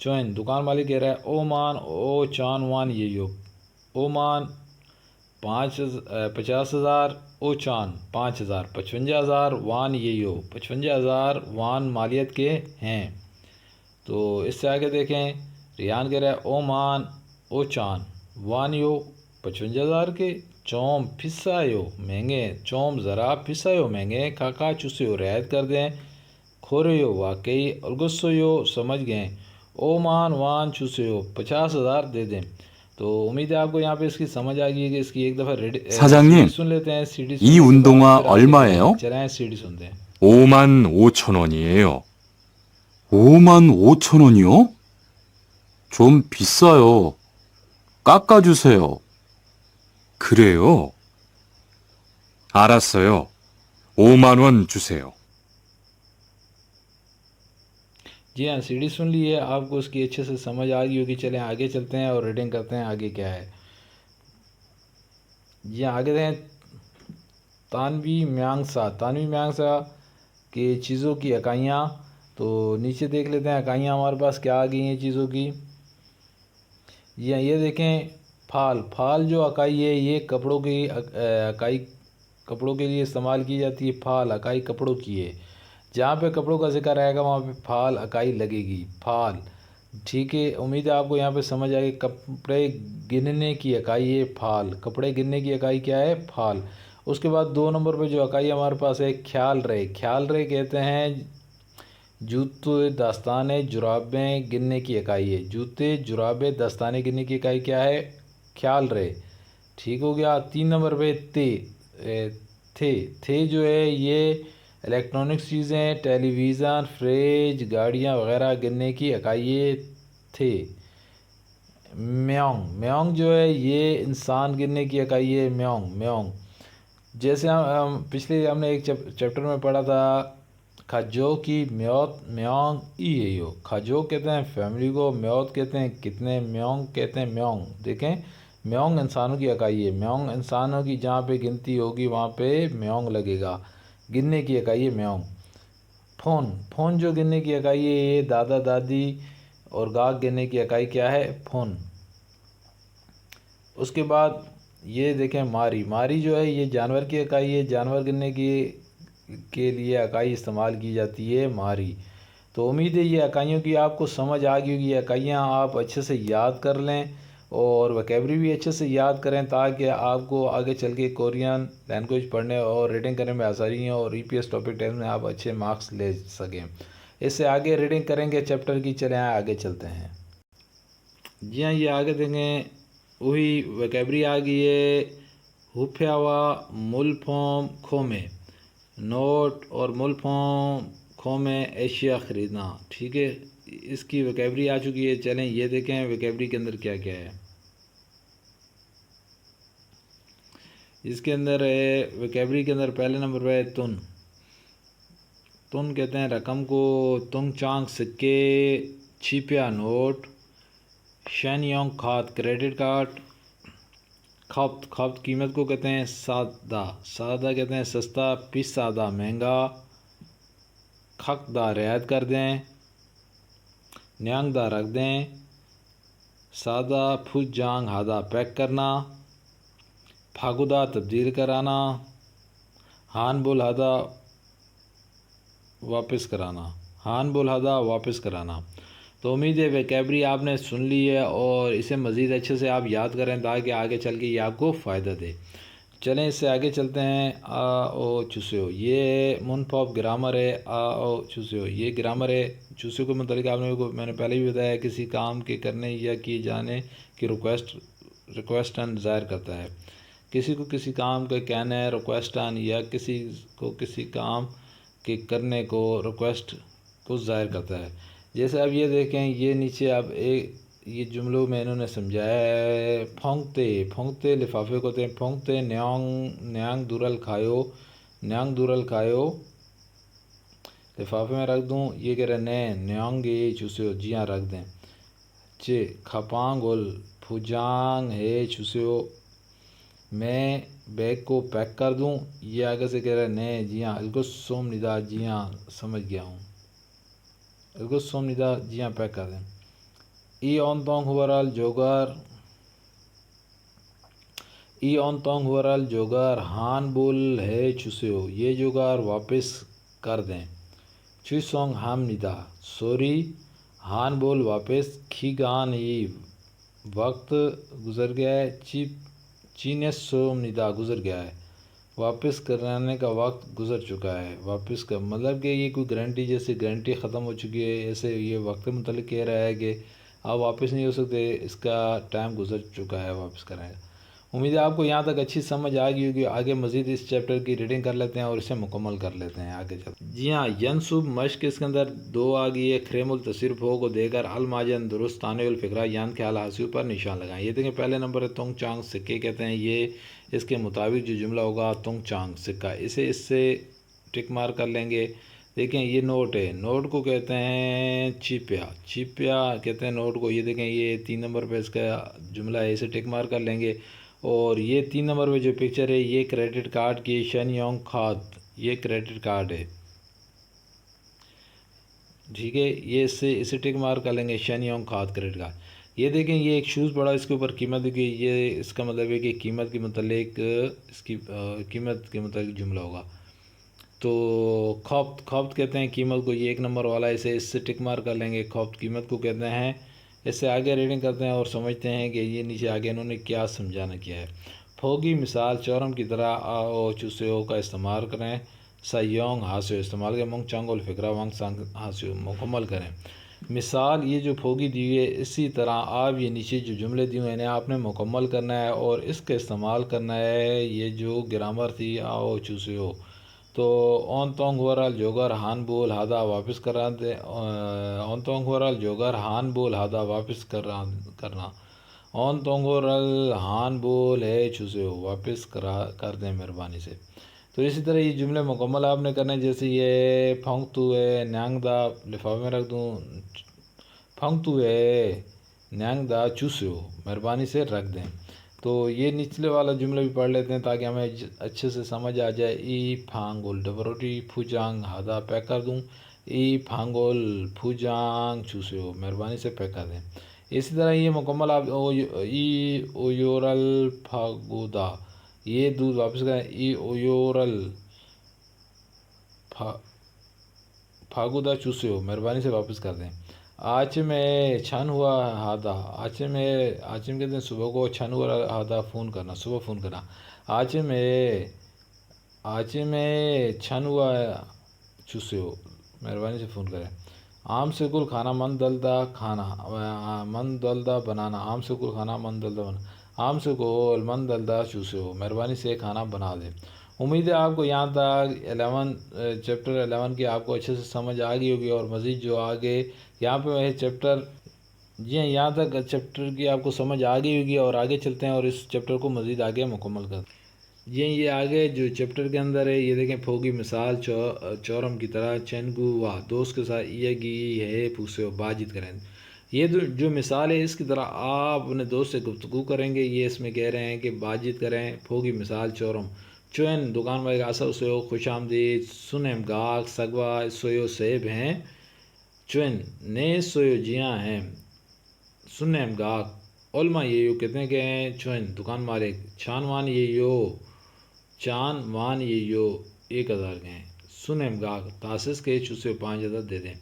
چوئن دکان مالک کہہ رہا ہے او مان او چان وان یہ یو، او مان 50,000 او چان 5,000 55,000 وان یہ یو 55,000 وان مالیت کے ہیں۔ تو اس سے آگے دیکھیں ریان کہہ رہا ہے او مان او چان وان یو 55,000 کے، چوم پھسا یو مہنگے، چوم ذرا پھسا یو مہنگے، کاکا چوسے ہو رعایت کر دیں، کھورے یو واقعی الگسو یو سمجھ گئے، او مان وان چوسے ہو 50,000 دے دیں۔ تو امید ہے آپ کو یہاں پہ اس کی سمجھ آ گئی ہے کہ اس کی ایک دفعہ 사장님, سن لیتے ہیں، CD 이 سننے کے بعد 운동화 پھر آگے 얼마예요? چلیں CD سنتے ہیں۔ 55,000원이에요. 55,000원이요? 좀 비싸요. 깎아주세요. 그래요? 알았어요. 5만원 주세요. جی ہاں CD سن لی ہے، آپ کو اس کی اچھے سے سمجھ آ گئی ہوگی۔ چلیں آگے چلتے ہیں اور ریڈنگ کرتے ہیں آگے کیا ہے۔ جی ہاں آگے دیں تانوی میانگسا کہ چیزوں کی اکائیاں، تو نیچے دیکھ لیتے ہیں اکائیاں ہمارے پاس کیا آ گئی ہیں چیزوں کی۔ جی ہاں یہ دیکھیں پھال جو اکائی ہے یہ کپڑوں کی اکائی، کپڑوں کے لیے استعمال کی جاتی ہے۔ پھال اکائی کپڑوں کی ہے، جہاں پہ کپڑوں کا ذکر آئے گا وہاں پہ پھال اکائی لگے گی، پھال، ٹھیک ہے۔ امید ہے آپ کو یہاں پہ سمجھ آئے گی۔ کپڑے گننے کی اکائی ہے پھال، کپڑے گننے کی اکائی کیا ہے؟ پھال۔ اس کے بعد 2 نمبر پہ جو اکائی ہمارے پاس ہے خیال رہے کہتے ہیں جوتے دستانے جرابیں گننے کی اکائی ہے، جوتے جرابیں دستانے گننے کی اکائی کیا ہے؟ خیال رہے، ٹھیک ہو گیا۔ 3 نمبر پہ تھے جو ہے یہ الیکٹرانکس چیزیں، ٹیلی ویژن، فریج، گاڑیاں وغیرہ گننے کی اکائی تھے۔ میونگ جو ہے یہ انسان گننے کی اکائی ہے، میونگ جیسے ہم پچھلے ہم نے ایک چیپٹر میں پڑھا تھا کھجو کی میونگ ایو، کھجو کہتے ہیں فیملی کو، میوت کہتے ہیں کتنے، میونگ کہتے ہیں میونگ۔ دیکھیں میونگ انسانوں کی اکائی ہے، میونگ انسانوں کی جہاں پہ گنتی ہوگی وہاں پہ میونگ لگے گا، گننے کی اکائی ہے میونگ۔ پھون جو گننے کی اکائی ہے یہ دادا دادی اور گاگ گننے کی اکائی کیا ہے؟ پھون۔ اس کے بعد یہ دیکھیں ماری جو ہے یہ جانور کی اکائی ہے، جانور گننے کے لیے اکائی استعمال کی جاتی ہے ماری۔ تو امید ہے یہ اکائیوں کی آپ کو سمجھ آ گئی ہوگی، یہ اکائیاں آپ اچھے سے یاد کر لیں اور وکیبری بھی اچھے سے یاد کریں تاکہ آپ کو آگے چل کے کورین لینگویج پڑھنے اور ریڈنگ کرنے میں آسانی ہو اور EPS ٹاپک ٹیسٹ میں آپ اچھے مارکس لے سکیں۔ اس سے آگے ریڈنگ کریں گے چیپٹر کی، چلیں آگے چلتے ہیں۔ جی ہاں یہ آگے دیکھیں وہی وکیبری آ گئی ہے، ہوپیاوا مل فوم کھومے، نوٹ اور مل فوم کھومے ایشیا خریدنا، ٹھیک ہے۔ اس کی وکیبری آ چکی ہے، چلیں یہ دیکھیں وکیبری کے اندر کیا کیا ہے۔ اس کے اندر ہے وکیبری کے اندر پہلے نمبر پہ تن کہتے ہیں رقم کو، تنگ چانگ سکے، چھیپیا نوٹ، شین یونگ کھات کریڈٹ کارڈ، کھپت قیمت کو کہتے ہیں سادہ کہتے ہیں سستا، پیس سادہ مہنگا، کھک دا رعایت کر دیں، نیانگ دا رکھ دیں، سادہ پھوج جانگ ہادہ پیک کرنا، پھاگودا تبدیل کرانا، ہان بول ہادہ واپس کرانا۔ تو امید ہے ویکیبری آپ نے سن لی ہے اور اسے مزید اچھے سے آپ یاد کریں تاکہ آگے چل کے یہ آپ کو فائدہ دے۔ چلیں اس سے آگے چلتے ہیں۔ آ او چوسیو یہ منفوب گرامر ہے، آ او چوسیو یہ گرامر ہے۔ چوسیو کے متعلق میں نے پہلے بھی بتایا کسی کام کے کرنے یا کیے جانے کی ریکویسٹن ظاہر کرتا ہے، کسی کو کسی کام کے کہنے ریکویسٹن یا کسی کو کسی کام کے کرنے کو ریکویسٹ کو ظاہر کرتا ہے۔ جیسے اب یہ دیکھیں یہ نیچے اب یہ جملوں میں انہوں نے سمجھایا ہے، پھونکتے لفافے کو پھونکتے نیانگ دورل کھایو لفافے میں رکھ دوں، یہ کہہ رہے نیانگ چوسیو، جی ہاں رکھ دیں۔ کھپانگل پھوجانگ ہے چوسیو، میں بیگ کو پیک کر دوں، یہ آگے سے کہہ رہے جی ہاں الگوس سوم ندا، جی ہاں سمجھ گیا ہوں، الگوس سوم ندا، جی ہاں پیک کر دیں۔ ای آن تونگ ہورال جوگار ای آن تونگ ہورال جوگار ہان بول ہے چوسیو یہ جوگار واپس کر دیں چوی سونگ ہم ندا سوری ہان بول واپس کھیگان ای وقت گزر گیا ہے چینس سوم ندا گزر گیا ہے واپس کرانے کا وقت گزر چکا ہے واپس کا مطلب کہ یہ کوئی گارنٹی جیسے گارنٹی ختم ہو چکی ہے ایسے یہ وقت کے متعلق کہہ رہا ہے کہ آپ واپس نہیں ہو سکتے اس کا ٹائم گزر چکا ہے واپس کرنے کا امید ہے آپ کو یہاں تک اچھی سمجھ آ گئی ہوگی آگے مزید اس چیپٹر کی ریڈنگ کر لیتے ہیں اور اسے مکمل کر لیتے ہیں آگے چلتے جی ہاں ینصب مشق اس کے اندر دو آ گئی ہے خریم التصرف ہو کو دے کر الماجن درست تانے الفکرہ یان خیال حاصل پر نشان لگائیں یہ دیکھیں پہلے نمبر ہے تونگ چانگ سکے کہتے ہیں یہ اس کے مطابق جو جملہ ہوگا تونگ چانگ سکہ اسے اس سے ٹک مار کر لیں گے دیکھیں یہ نوٹ ہے نوٹ کو کہتے ہیں چیپیا چیپیا کہتے ہیں نوٹ کو یہ دیکھیں یہ 3 نمبر پہ اس کا جملہ ہے اسے ٹک مار کر لیں گے اور یہ 3 نمبر پہ جو پکچر ہے یہ کریڈٹ کارڈ کی شن یونگ کھاد یہ کریڈٹ کارڈ ہے ٹھیک ہے یہ اسے ٹک مار کر لیں گے شن یونگ کھاد کریڈٹ کارڈ یہ دیکھیں یہ ایک شوز پڑا اس کے اوپر قیمت کی یہ اس کا مطلب ہے کہ قیمت کے متعلق اس کی قیمت کے متعلق جملہ ہوگا تو خوفت خوفت کہتے ہیں قیمت کو یہ 1 نمبر والا اسے اس سے ٹک مار کر لیں گے خوفت قیمت کو کہتے ہیں اس سے آگے ریڈنگ کرتے ہیں اور سمجھتے ہیں کہ یہ نیچے آگے انہوں نے کیا سمجھانا کیا ہے پھوگی مثال چورم کی طرح آو چوسیو کا استعمال کریں سیونگ ہاسیو استعمال کریں مونگ چانگ الفکرہ وانگ سانگ ہاسیو مکمل کریں مثال یہ جو پھوگی دی ہوئی ہے اسی طرح آپ یہ نیچے جو جملے دی ہوئے ہیں آپ نے مکمل کرنا ہے اور اس کا استعمال کرنا ہے یہ جو گرامر تھی آو چوسیو تو اون تونگ ہورال جوگر ہان بول ہادا واپس کرا دے اون تونگ ہورال جوگر ہان بول ہادا واپس کرنا اون تونگ ہورال ہان بول ہے چوسیو واپس کر دیں مہربانی سے تو اسی طرح یہ جملے مکمل آپ نے کرنے جیسے یہ پھونگ تو ہے نیانگ دا لفافے میں رکھ دوں پھونگ تو ہے نیانگ دا چوسیو مہربانی سے رکھ دیں تو یہ نچلے والا جملہ بھی پڑھ لیتے ہیں تاکہ ہمیں اچھے سے سمجھ آ جائے ای پھانگول ڈبروٹی پھوجانگ ہادا پیک کر دوں ای پھانگول پھوجانگ چوسیو مہربانی سے پیک کر دیں اسی طرح یہ مکمل آپ ای اویورل پھاگودا یہ دودھ واپس کریں ای اویورل پھاگودا چوسیو مہربانی سے واپس کر دیں آج میں چھن ہوا ہادا آج میں کہتے ہیں صبح کو چھن ہوا ہادا فون کرنا صبح فون کرنا آج میں چھن ہوا چوسیو مہربانی سے فون کریں عام سے کل کھانا من دلدا بنانا عام سے کل کھانا من دلدا بنانا عام سے کل من دلدا چوسیو مہربانی سے کھانا بنا دیں امید ہے آپ کو یہاں تک چیپٹر 11 کی آپ کو اچھے سے سمجھ آ گئی ہوگی اور مزید جو آگے یہاں پہ ہے چیپٹر جی ہاں یہاں تک چیپٹر کی آپ کو سمجھ آ گئی ہوگی اور آگے چلتے ہیں اور اس چیپٹر کو مزید آگے مکمل کرتے ہیں جی یہ آگے جو چیپٹر کے اندر ہے یہ دیکھیں پھوگی مثال چورم کی طرح چنگو وا دوست کے ساتھ یہ گی ہے پوسے بات چیت کریں یہ جو مثال ہے اس کی طرح آپ اپنے دوست سے گفتگو کریں گے یہ اس میں کہہ رہے ہیں کہ بات چیت کریں پھوگی مثال چورم چوین دکان والے اثر سویو خوش آمدید سنیم گاک سگوا سویو سیب ہیں چوین نئے سویو جیاں ہیں سنیم گاک علما یہ یو کہتے ہیں کہ چوین دکان مالک چھان وان یہ یو چان وان یہ یو 1000 کے ہیں سنیم گاک تاسس کے چوسے 5000 دے دیں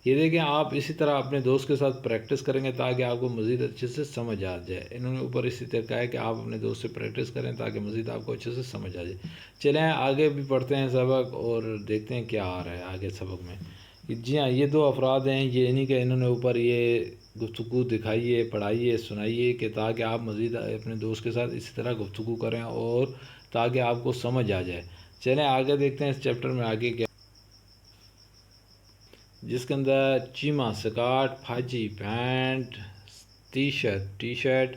یہ دیکھیں آپ اسی طرح اپنے دوست کے ساتھ پریکٹس کریں گے تاکہ آپ کو مزید اچھے سے سمجھ آ جائے انہوں نے اوپر اسی طرح کہا ہے کہ آپ اپنے دوست سے پریکٹس کریں تاکہ مزید آپ کو اچھے سے سمجھ آ جائے چلیں آگے بھی پڑھتے ہیں سبق اور دیکھتے ہیں کیا آ رہا ہے آگے سبق میں جی ہاں یہ 2 افراد ہیں یہ نہیں کہ انہوں نے اوپر یہ گفتگو دکھائیے پڑھائیے سنائیے کہ تاکہ آپ مزید اپنے دوست کے ساتھ اسی طرح گفتگو کریں اور تاکہ آپ کو سمجھ آ جائے چلیں آگے دیکھتے ہیں اس چیپٹر میں آگے کیا جس کے اندر چیما سکارٹ پھاجی پینٹ ٹی شرٹ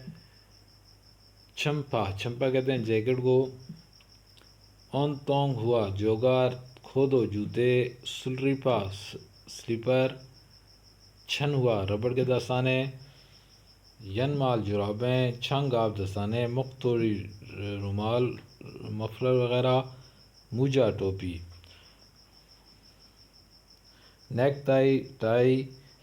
چھمپا کہتے ہیں جیکٹ کو اون تونگ ہوا جوگار کھودو جوتے سلریپا سلیپر چھن ہوا ربڑ کے دستانے ین مال جرابیں چھنگ آب دستانے مختوری رومال مفلر وغیرہ موجا ٹوپی نیک ٹائی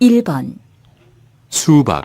1번, 수박,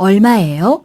얼마예요?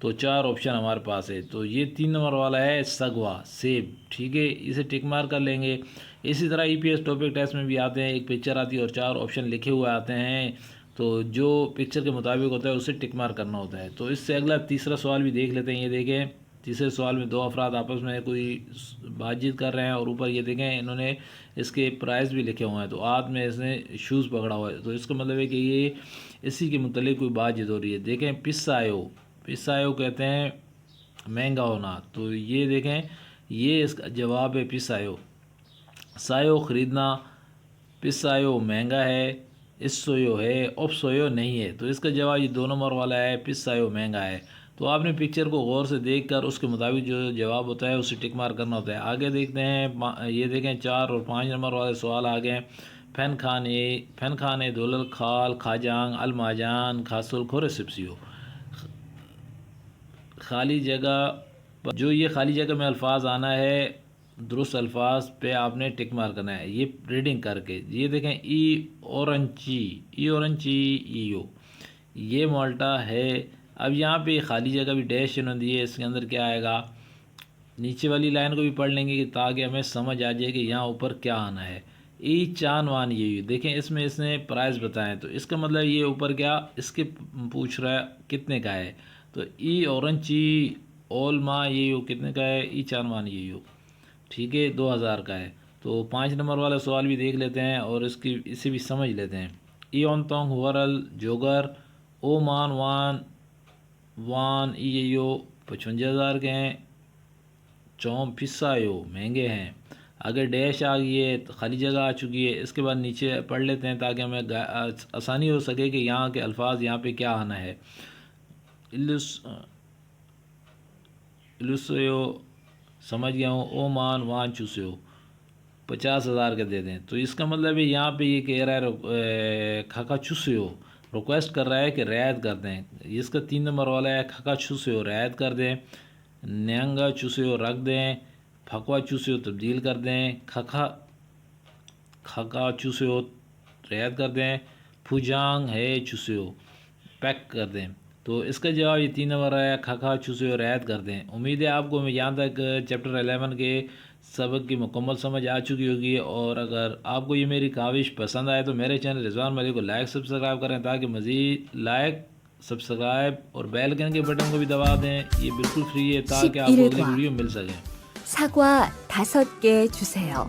تو 4 آپشن ہمارے پاس ہے. تو یہ 3 نمبر والا ہے سگوا سیب. ٹھیک ہے, اسے ٹک مار کر لیں گے. اسی طرح ای پی ایس ٹاپک ٹیسٹ میں بھی آتے ہیں, ایک پکچر آتی ہے اور 4 آپشن لکھے ہوئے آتے ہیں, تو جو پکچر کے مطابق ہوتا ہے اسے ٹک مار کرنا ہوتا ہے. تو اس سے اگلا تیسرا سوال بھی دیکھ لیتے ہیں. یہ دیکھیں, تیسرے سوال میں 2 افراد آپس میں کوئی بات چیت کر رہے ہیں اور اوپر یہ دیکھیں انہوں نے اس کے پرائز بھی لکھے ہوئے ہیں. تو ہاتھ میں اس نے شوز پکڑا ہوا ہے, تو اس کا مطلب ہے کہ یہ اسی کے متعلق کوئی بات چیت ہو رہی ہے. دیکھیں پسایو کہتے ہیں مہنگا ہونا. تو یہ دیکھیں یہ اس کا جواب ہے پسایو. سایو خریدنا, پسایو مہنگا ہے, اس سویو ہے, اوپ سویو نہیں ہے. تو اس کا جواب یہ 2 نمبر والا ہے, پسایو مہنگا ہے. تو آپ نے پکچر کو غور سے دیکھ کر اس کے مطابق جو جواب ہوتا ہے اسے ٹک مار کرنا ہوتا ہے. آگے دیکھتے ہیں, یہ دیکھیں 4 اور 5 نمبر والے سوال آگے. فین خانے دولل خال خاجانگ الماجان خاصل کھورے سپسیو. خالی جگہ جو یہ خالی جگہ میں الفاظ آنا ہے درست الفاظ پہ آپ نے ٹک مار کرنا ہے یہ ریڈنگ کر کے. یہ دیکھیں ای اورنچی ایو, یہ مالٹا ہے. اب یہاں پہ خالی جگہ بھی ڈیش انہوں نے دی ہے, اس کے اندر کیا آئے گا. نیچے والی لائن کو بھی پڑھ لیں گے کہ تاکہ ہمیں سمجھ آ جائے کہ یہاں اوپر کیا آنا ہے. ای چان وان یہ دیکھیں اس میں اس نے پرائز بتائیں, تو اس کا مطلب یہ اوپر کیا اس کے پوچھ رہا ہے کتنے کا ہے. تو ای اورنچی اول ما یہ کتنے کا ہے, ای چان وان یہ ٹھیک ہے 2000 کا ہے. تو 5 نمبر والا سوال بھی دیکھ لیتے ہیں اور اسے بھی سمجھ لیتے ہیں. ای اون تونگ ورل جوگر او مان وان ای 55,000 کے ہیں. چوم پسایو مہنگے ہیں. اگر ڈیش آ گئی ہے تو خالی جگہ آ چکی ہے. اس کے بعد نیچے پڑھ لیتے ہیں تاکہ ہمیں آسانی ہو سکے کہ یہاں کے الفاظ یہاں پہ کیا آنا ہے. الوسیو سمجھ گیا ہوں, او مان وان چوسیو 50,000 کے دے دیں. تو اس کا مطلب ہے یہاں پہ یہ کہہ رہا ہے کھاکا چوسیو ریکویسٹ کر رہا ہے کہ رعایت کر دیں. اس کا 3 نمبر والا ہے کھاکا چوسیو رعایت کر دیں. نیانگا چوسیو رکھ دیں. پھکوا چوسیو تبدیل کر دیں. کھاکا چوسیو رعایت کر دیں. پھوجانگ ہے چوسیو پیک کر دیں. تو اس کا جواب یہ 3 نمبر ہے کھاکا چوسیو رعایت کر دیں. امید ہے آپ کو یہاں تک چیپٹر 11 کے سبق کی مکمل سمجھ آ چکی ہوگی. اور اگر آپ کو یہ میری کاوش پسند آئے تو میرے چینل رضوان ملک کو لائک سبسکرائب کریں تاکہ مزید لائک سبسکرائب اور بیل آئکن کے بٹن کو بھی دبا دیں. یہ بالکل فری ہے تاکہ آپ کو اگلی ویڈیو مل سکے. 사과 5개 주세요.